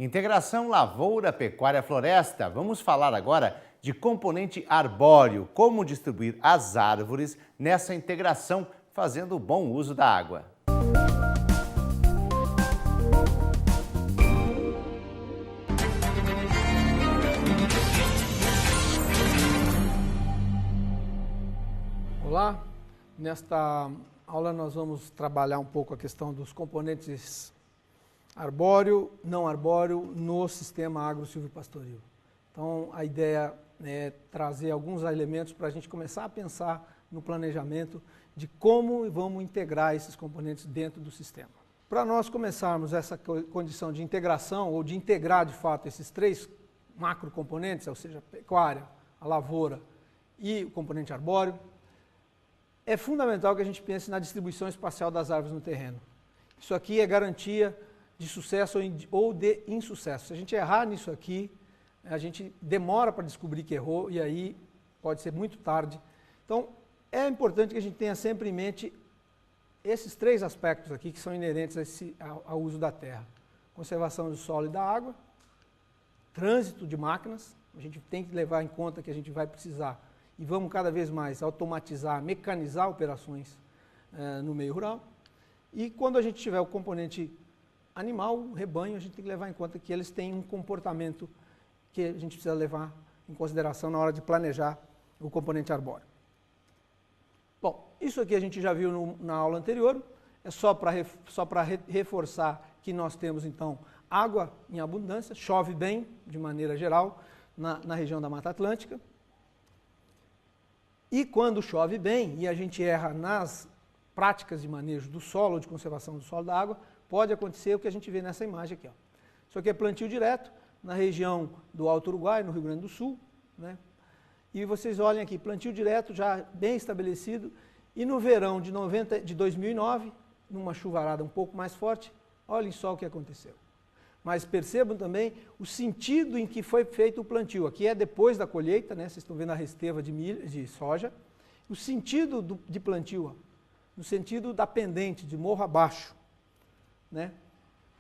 Integração lavoura, pecuária, floresta. Vamos falar agora de componente arbóreo, como distribuir as árvores nessa integração, fazendo bom uso da água. Olá, nesta aula nós vamos trabalhar um pouco a questão dos componentes arbóreo, não arbóreo no sistema agro-silvopastoril. Então a ideia é trazer alguns elementos para a gente começar a pensar no planejamento de como vamos integrar esses componentes dentro do sistema. Para nós começarmos essa condição de integração ou de integrar de fato esses três macrocomponentes, ou seja, a pecuária, a lavoura e o componente arbóreo, é fundamental que a gente pense na distribuição espacial das árvores no terreno. Isso aqui é garantia de sucesso ou de insucesso. Se a gente errar nisso aqui, a gente demora para descobrir que errou e aí pode ser muito tarde. Então, é importante que a gente tenha sempre em mente esses três aspectos aqui que são inerentes ao uso da terra. Conservação do solo e da água, trânsito de máquinas, a gente tem que levar em conta que a gente vai precisar e vamos cada vez mais automatizar, mecanizar operações no meio rural. E quando a gente tiver o componente animal, o rebanho, a gente tem que levar em conta que eles têm um comportamento que a gente precisa levar em consideração na hora de planejar o componente arbóreo. Bom, isso aqui a gente já viu na aula anterior, é só para reforçar que nós temos então água em abundância, chove bem de maneira geral na região da Mata Atlântica. E quando chove bem e a gente erra nas práticas de manejo do solo, de conservação do solo da água, pode acontecer o que a gente vê nessa imagem aqui. Ó. Isso aqui é plantio direto na região do Alto Uruguai, no Rio Grande do Sul. Né? E vocês olhem aqui, plantio direto já bem estabelecido. E no verão de 2009, numa chuvarada um pouco mais forte, olhem só o que aconteceu. Mas percebam também o sentido em que foi feito o plantio. Aqui é depois da colheita, né? Vocês estão vendo a resteva de soja. O sentido de plantio, ó, no sentido da pendente, de morro abaixo. Né?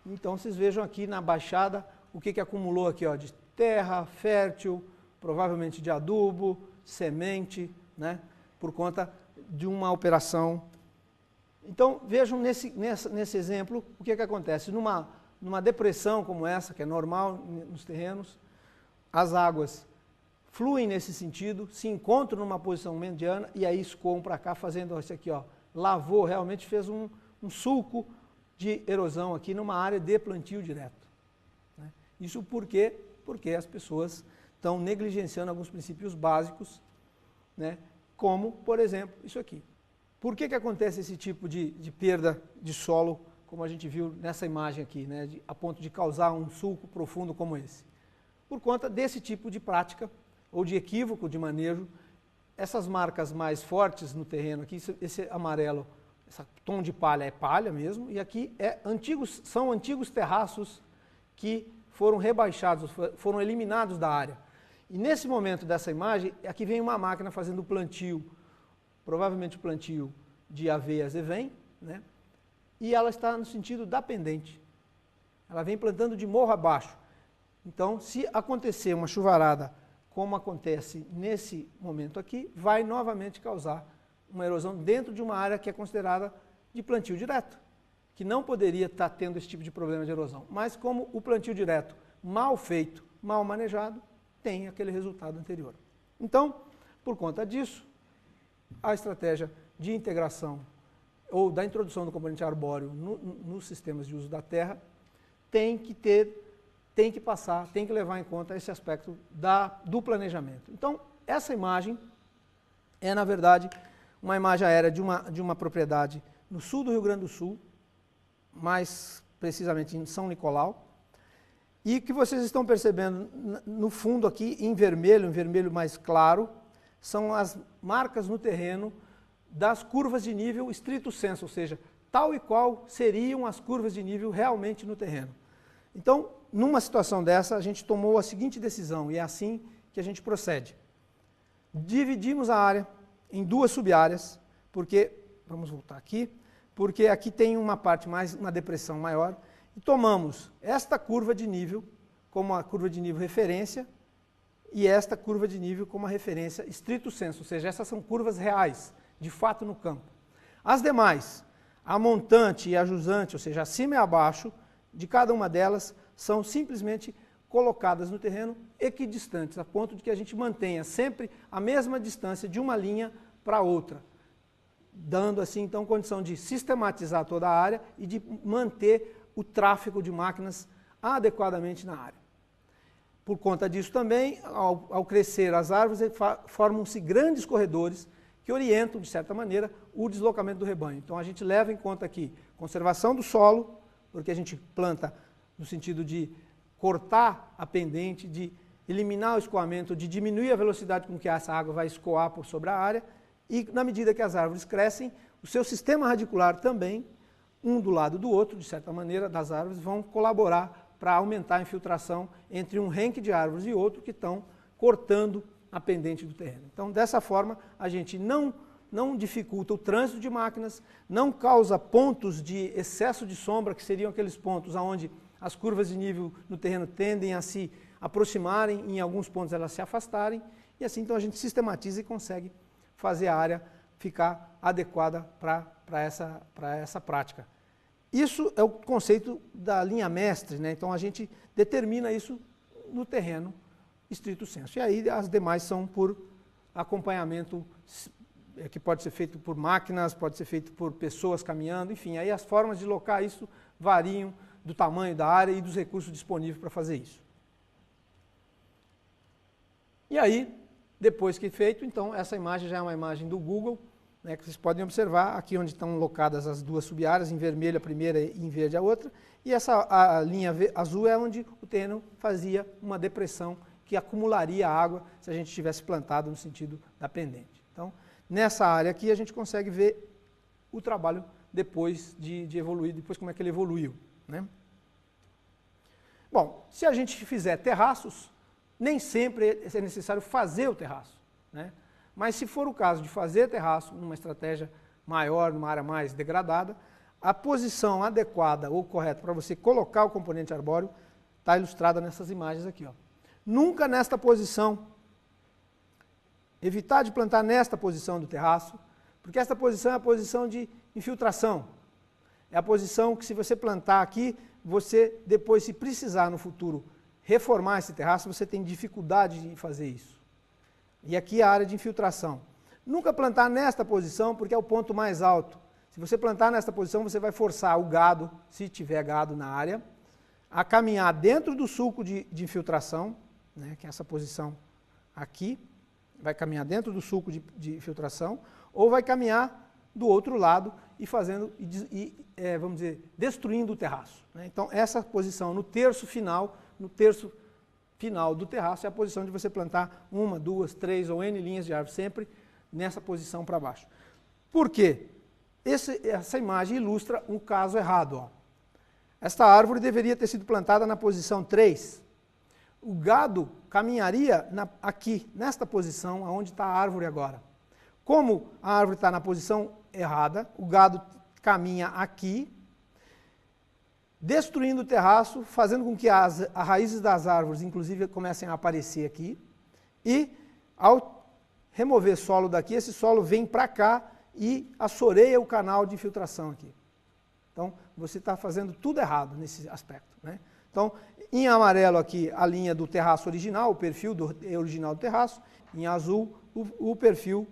Então vocês vejam aqui na baixada o que acumulou aqui, ó, de terra fértil, provavelmente de adubo, semente, né? Por conta de uma operação. Então vejam nesse exemplo o que acontece. Numa depressão como essa, que é normal nos terrenos, as águas fluem nesse sentido, se encontram numa posição mediana e aí escoam para cá, fazendo isso aqui, ó, lavou, realmente fez um sulco de erosão aqui numa área de plantio direto. Né? Isso por quê? Porque as pessoas estão negligenciando alguns princípios básicos, né? Como, por exemplo, isso aqui. Por que acontece esse tipo de perda de solo, como a gente viu nessa imagem aqui, né, a ponto de causar um sulco profundo como esse? Por conta desse tipo de prática, ou de equívoco de manejo, essas marcas mais fortes no terreno aqui, esse amarelo, esse tom de palha é palha mesmo, e aqui são antigos terraços que foram rebaixados, foram eliminados da área. E nesse momento dessa imagem, aqui vem uma máquina fazendo o plantio, provavelmente o plantio de aveia azevém, né? E ela está no sentido da pendente. Ela vem plantando de morro abaixo. Então, se acontecer uma chuvarada, como acontece nesse momento aqui, vai novamente causar uma erosão dentro de uma área que é considerada de plantio direto, que não poderia estar tendo esse tipo de problema de erosão. Mas como o plantio direto, mal feito, mal manejado, tem aquele resultado anterior. Então, por conta disso, a estratégia de integração ou da introdução do componente arbóreo nos sistemas de uso da terra tem que levar em conta esse aspecto do planejamento. Então, essa imagem é, na verdade, uma imagem aérea de uma propriedade no sul do Rio Grande do Sul, mais precisamente em São Nicolau, e que vocês estão percebendo no fundo aqui, em vermelho mais claro, são as marcas no terreno das curvas de nível estrito sensu, ou seja, tal e qual seriam as curvas de nível realmente no terreno. Então, numa situação dessa, a gente tomou a seguinte decisão, e é assim que a gente procede. Dividimos a área em duas sub-áreas, porque, vamos voltar aqui, porque aqui tem uma parte mais, uma depressão maior, e tomamos esta curva de nível como a curva de nível referência e esta curva de nível como a referência estrito sensu, ou seja, essas são curvas reais, de fato no campo. As demais, a montante e a jusante, ou seja, acima e abaixo de cada uma delas, são simplesmente colocadas no terreno equidistantes, a ponto de que a gente mantenha sempre a mesma distância de uma linha para outra, dando assim então condição de sistematizar toda a área e de manter o tráfego de máquinas adequadamente na área. Por conta disso também, ao crescer as árvores, formam-se grandes corredores que orientam, de certa maneira, o deslocamento do rebanho. Então a gente leva em conta aqui conservação do solo, porque a gente planta no sentido de cortar a pendente, de eliminar o escoamento, de diminuir a velocidade com que essa água vai escoar por sobre a área, e na medida que as árvores crescem, o seu sistema radicular também, um do lado do outro, de certa maneira, das árvores, vão colaborar para aumentar a infiltração entre um renque de árvores e outro que estão cortando a pendente do terreno. Então, dessa forma, a gente não dificulta o trânsito de máquinas, não causa pontos de excesso de sombra, que seriam aqueles pontos onde as curvas de nível no terreno tendem a se aproximarem e em alguns pontos elas se afastarem, e assim então a gente sistematiza e consegue fazer a área ficar adequada para essa prática. Isso é o conceito da linha mestre, né? Então a gente determina isso no terreno estrito sensu. E aí as demais são por acompanhamento, que pode ser feito por máquinas, pode ser feito por pessoas caminhando, enfim, aí as formas de locar isso variam do tamanho da área e dos recursos disponíveis para fazer isso. E aí, depois que feito, então essa imagem já é uma imagem do Google, né, que vocês podem observar aqui onde estão locadas as duas subáreas, em vermelho a primeira e em verde a outra, e a linha azul é onde o terreno fazia uma depressão que acumularia água se a gente tivesse plantado no sentido da pendente. Então, nessa área aqui a gente consegue ver o trabalho depois de evoluir, depois como é que ele evoluiu, né? Bom, se a gente fizer terraços, nem sempre é necessário fazer o terraço, né? Mas se for o caso de fazer terraço, numa estratégia maior, numa área mais degradada, a posição adequada ou correta para você colocar o componente arbóreo está ilustrada nessas imagens aqui, ó. Nunca nesta posição, evitar de plantar nesta posição do terraço, porque esta posição é a posição de infiltração. É a posição que se você plantar aqui, você depois, se precisar no futuro reformar esse terraço, você tem dificuldade de fazer isso. E aqui é a área de infiltração. Nunca plantar nesta posição, porque é o ponto mais alto. Se você plantar nesta posição, você vai forçar o gado, se tiver gado na área, a caminhar dentro do sulco de infiltração, né, que é essa posição aqui, vai caminhar dentro do sulco de infiltração, ou vai caminhar do outro lado e fazendo, vamos dizer, destruindo o terraço, né? Então, essa posição no terço final do terraço é a posição de você plantar 1, 2, 3 ou N linhas de árvore, sempre nessa posição para baixo. Por quê? Essa imagem ilustra um caso errado, ó. Esta árvore deveria ter sido plantada na posição 3. O gado caminharia aqui, nesta posição, onde está a árvore agora. Como a árvore está na posição errada, o gado caminha aqui, destruindo o terraço, fazendo com que as raízes das árvores, inclusive, comecem a aparecer aqui, e ao remover solo daqui, esse solo vem para cá e assoreia o canal de infiltração aqui. Então, você está fazendo tudo errado nesse aspecto, né? Então, em amarelo aqui, a linha do terraço original, o perfil original do terraço, em azul, o perfil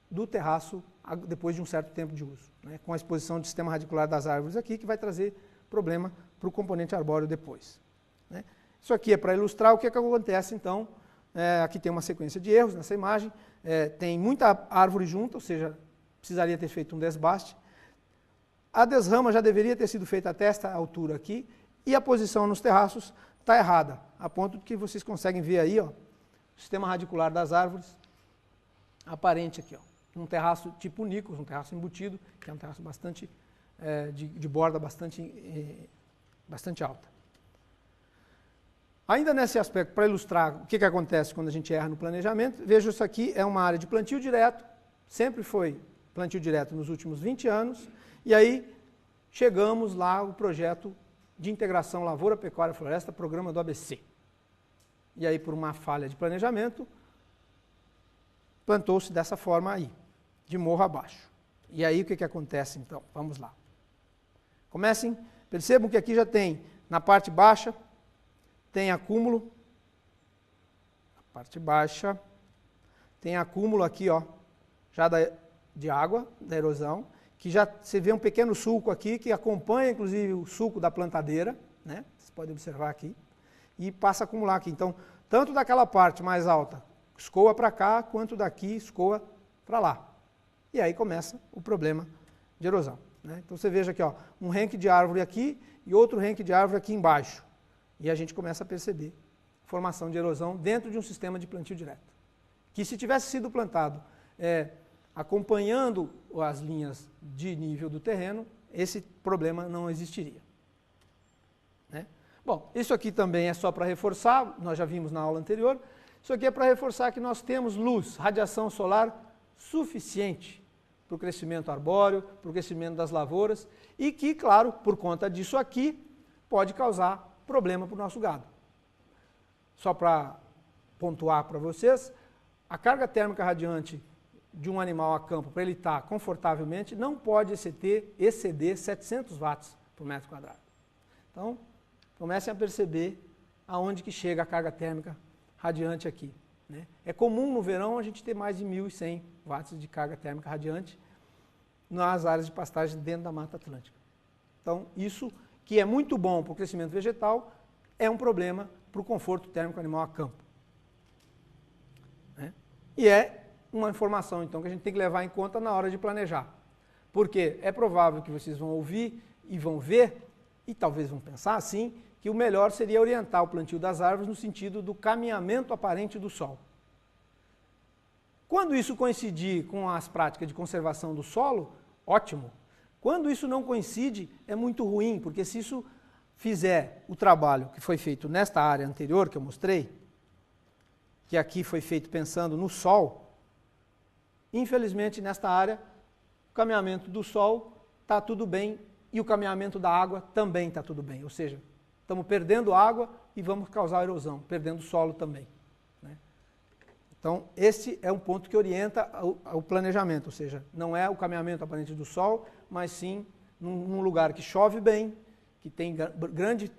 do terraço depois de um certo tempo de uso, né? Com a exposição do sistema radicular das árvores aqui, que vai trazer problema para o componente arbóreo depois, né? Isso aqui é para ilustrar o que acontece, então, aqui tem uma sequência de erros nessa imagem, tem muita árvore junta, ou seja, precisaria ter feito um desbaste. A desrama já deveria ter sido feita até esta altura aqui, e a posição nos terraços está errada, a ponto de que vocês conseguem ver aí, ó, o sistema radicular das árvores aparente aqui, ó, um terraço tipo Nichols, um terraço embutido, que é um terraço bastante, de borda bastante alta. Ainda nesse aspecto, para ilustrar o que acontece quando a gente erra no planejamento, veja, isso aqui é uma área de plantio direto, sempre foi plantio direto nos últimos 20 anos, e aí chegamos lá, o projeto de integração lavoura, pecuária, floresta, programa do ABC. E aí, por uma falha de planejamento, plantou-se dessa forma aí, de morro abaixo. E aí, o que acontece então? Vamos lá. Percebam que aqui já tem, na parte baixa, tem acúmulo. Na parte baixa, tem acúmulo aqui, ó, já de água, da erosão, que já você vê um pequeno sulco aqui, que acompanha, inclusive, o sulco da plantadeira, né? Vocês podem observar aqui, e passa a acumular aqui. Então, tanto daquela parte mais alta, escoa para cá, quanto daqui, escoa para lá. E aí começa o problema de erosão, né? Então, você veja aqui, ó, um renque de árvore aqui e outro renque de árvore aqui embaixo. E a gente começa a perceber formação de erosão dentro de um sistema de plantio direto. Que se tivesse sido plantado acompanhando as linhas de nível do terreno, esse problema não existiria, né? Bom, isso aqui também é só para reforçar, nós já vimos na aula anterior, isso aqui é para reforçar que nós temos luz, radiação solar suficiente para o crescimento arbóreo, para o crescimento das lavouras, e que, claro, por conta disso aqui, pode causar problema para o nosso gado. Só para pontuar para vocês, a carga térmica radiante de um animal a campo, para ele estar confortavelmente, não pode exceder 700 watts por metro quadrado. Então, comecem a perceber aonde que chega a carga térmica radiante aqui, né? É comum no verão a gente ter mais de 1.100 watts de carga térmica radiante nas áreas de pastagem dentro da Mata Atlântica. Então, isso que é muito bom para o crescimento vegetal, é um problema para o conforto térmico animal a campo, né? E é uma informação, então, que a gente tem que levar em conta na hora de planejar. Porque é provável que vocês vão ouvir e vão ver, e talvez vão pensar assim, que o melhor seria orientar o plantio das árvores no sentido do caminhamento aparente do solo. Quando isso coincidir com as práticas de conservação do solo, ótimo. Quando isso não coincide, é muito ruim, porque se isso fizer o trabalho que foi feito nesta área anterior, que eu mostrei, que aqui foi feito pensando no sol, infelizmente, nesta área, o caminhamento do sol está tudo bem e o caminhamento da água também está tudo bem. Ou seja, estamos perdendo água e vamos causar erosão, perdendo solo também, né? Então, esse é um ponto que orienta o planejamento, ou seja, não é o caminhamento aparente do sol, mas sim num lugar que chove bem, que tem grande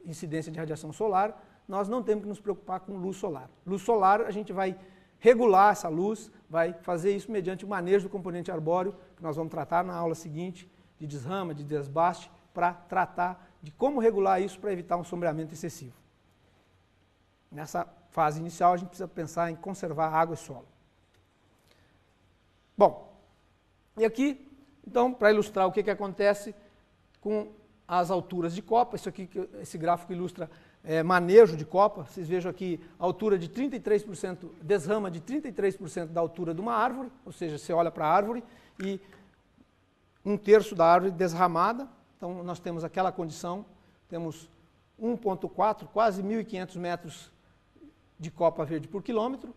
incidência de radiação solar, nós não temos que nos preocupar com luz solar. Luz solar, a gente vai regular essa luz, vai fazer isso mediante o manejo do componente arbóreo, que nós vamos tratar na aula seguinte, de desrama, de desbaste, para tratar de como regular isso para evitar um sombreamento excessivo. Nessa fase inicial, a gente precisa pensar em conservar água e solo. Bom, e aqui, então, para ilustrar o que acontece com as alturas de copa, esse gráfico ilustra manejo de copa. Vocês vejam aqui a altura de 33%, desrama de 33% da altura de uma árvore, ou seja, você olha para a árvore e 1/3 da árvore desramada. Então, nós temos aquela condição, temos 1,4, quase 1.500 metros de copa verde por quilômetro,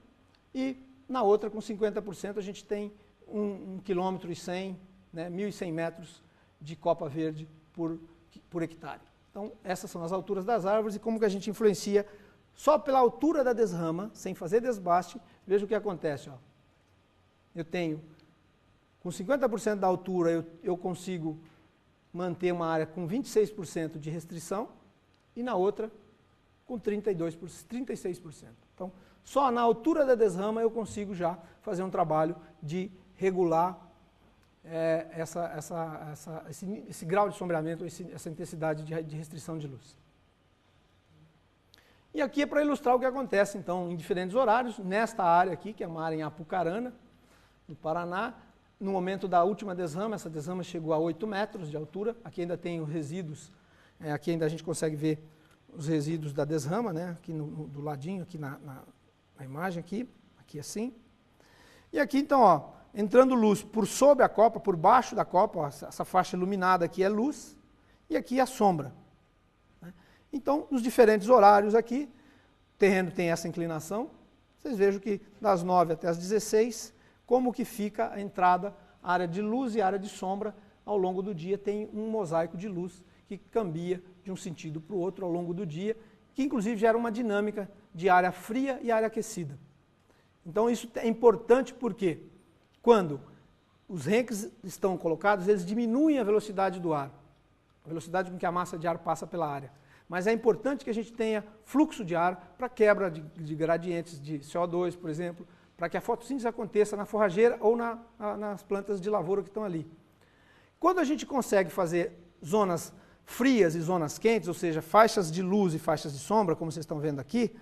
e na outra, com 50%, a gente tem 1,1 km, né, 1.100 metros de copa verde por hectare. Então, essas são as alturas das árvores e como que a gente influencia só pela altura da desrama, sem fazer desbaste. Veja o que acontece, ó. Eu tenho, com 50% da altura, eu consigo manter uma área com 26% de restrição e na outra com 36%. Então, só na altura da desrama eu consigo já fazer um trabalho de regular esse grau de sombreamento, essa intensidade de restrição de luz. E aqui é para ilustrar o que acontece, então, em diferentes horários, nesta área aqui, que é uma área em Apucarana, no Paraná, no momento da última desrama, essa desrama chegou a 8 metros de altura, aqui ainda tem os resíduos, aqui ainda a gente consegue ver os resíduos da desrama, né, aqui do ladinho, aqui na imagem, aqui assim. E aqui, então, ó, entrando luz por sobre a copa, por baixo da copa, ó, essa faixa iluminada aqui é luz, e aqui a sombra, né? Então, nos diferentes horários aqui, o terreno tem essa inclinação, vocês vejam que das 9 até as 16, como que fica a entrada, área de luz e área de sombra, ao longo do dia tem um mosaico de luz, que cambia de um sentido para o outro ao longo do dia, que inclusive gera uma dinâmica de área fria e área aquecida. Então isso é importante porque quando os ranks estão colocados, eles diminuem a velocidade do ar, a velocidade com que a massa de ar passa pela área. Mas é importante que a gente tenha fluxo de ar para quebra de gradientes de CO2, por exemplo, para que a fotossíntese aconteça na forrageira ou nas plantas de lavoura que estão ali. Quando a gente consegue fazer zonas frias e zonas quentes, ou seja, faixas de luz e faixas de sombra, como vocês estão vendo aqui,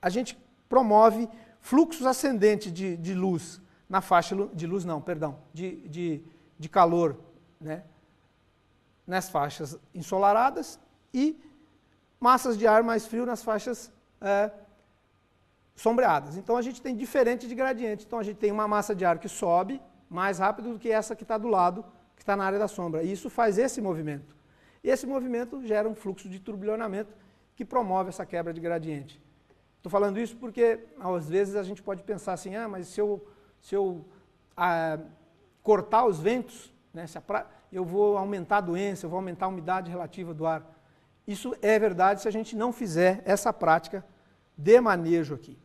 a gente promove fluxos ascendentes de luz na faixa de luz, não, perdão, de calor, né, nas faixas ensolaradas e massas de ar mais frio nas faixas sombreadas. Então a gente tem diferente de gradiente. Então a gente tem uma massa de ar que sobe mais rápido do que essa que está do lado, que está na área da sombra. E isso faz esse movimento. E esse movimento gera um fluxo de turbilhonamento que promove essa quebra de gradiente. Estou falando isso porque, às vezes, a gente pode pensar assim, mas se eu cortar os ventos, né, eu vou aumentar a doença, eu vou aumentar a umidade relativa do ar. Isso é verdade se a gente não fizer essa prática de manejo aqui.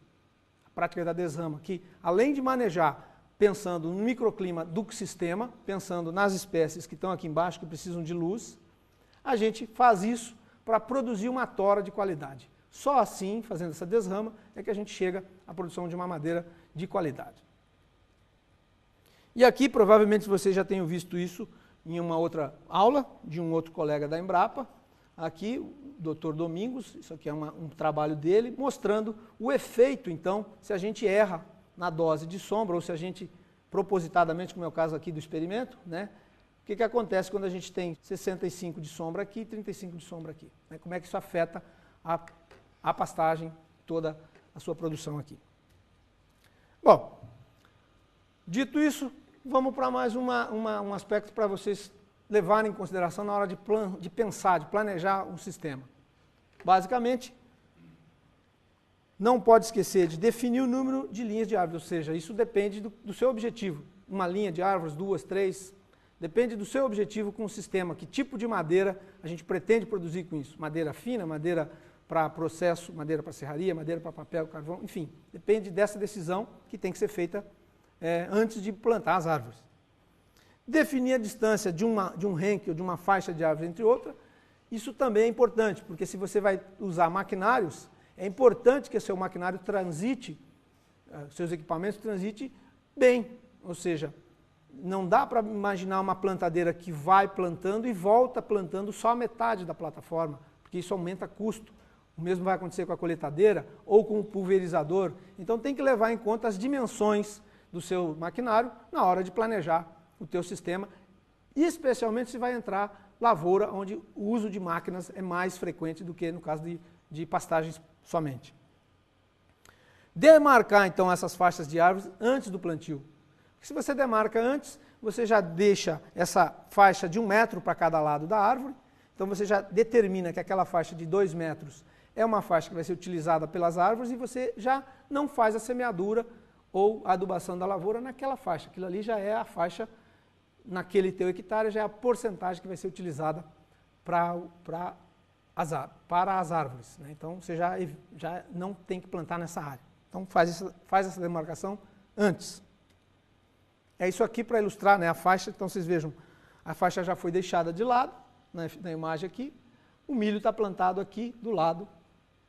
A prática da desrama, que além de manejar pensando no microclima do sistema, pensando nas espécies que estão aqui embaixo, que precisam de luz, a gente faz isso para produzir uma tora de qualidade. Só assim, fazendo essa desrama, é que a gente chega à produção de uma madeira de qualidade. E aqui, provavelmente, vocês já tenham visto isso em uma outra aula, de um outro colega da Embrapa. Aqui, o Dr. Domingos, isso aqui é um trabalho dele, mostrando o efeito, então, se a gente erra na dose de sombra, ou se a gente, propositadamente, como é o caso aqui do experimento, né? O que acontece quando a gente tem 65 de sombra aqui e 35 de sombra aqui? Né? Como é que isso afeta a pastagem, toda a sua produção aqui? Bom, dito isso, vamos para mais um aspecto para vocês levarem em consideração na hora de pensar, de planejar um sistema. Basicamente, não pode esquecer de definir o número de linhas de árvores, ou seja, isso depende do seu objetivo. Uma linha de árvores, 2, 3, depende do seu objetivo com o sistema, que tipo de madeira a gente pretende produzir com isso. Madeira fina, madeira para processo, madeira para serraria, madeira para papel, carvão, enfim. Depende dessa decisão que tem que ser feita antes de plantar as árvores. Definir a distância de um renque ou de uma faixa de árvores entre outra, isso também é importante, porque se você vai usar maquinários, é importante que o seu maquinário transite, seus equipamentos transitem bem, ou seja, não dá para imaginar uma plantadeira que vai plantando e volta plantando só a metade da plataforma, porque isso aumenta custo. O mesmo vai acontecer com a coletadeira ou com o pulverizador. Então tem que levar em conta as dimensões do seu maquinário na hora de planejar o teu sistema, e especialmente se vai entrar lavoura, onde o uso de máquinas é mais frequente do que no caso de pastagens somente. Demarcar então essas faixas de árvores antes do plantio. Se você demarca antes, você já deixa essa faixa de 1 metro para cada lado da árvore, então você já determina que aquela faixa de 2 metros é uma faixa que vai ser utilizada pelas árvores e você já não faz a semeadura ou a adubação da lavoura naquela faixa. Aquilo ali já é a faixa, naquele teu hectare, já é a porcentagem que vai ser utilizada para as árvores. Né? Então você já não tem que plantar nessa área. Então faz essa demarcação antes. É isso aqui para ilustrar, né, a faixa. Então vocês vejam, a faixa já foi deixada de lado, na imagem aqui. O milho está plantado aqui do lado,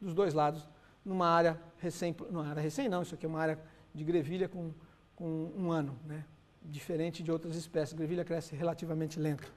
dos dois lados, numa área isso aqui é uma área de grevilha com 1 ano, né? Diferente de outras espécies. A grevilha cresce relativamente lento.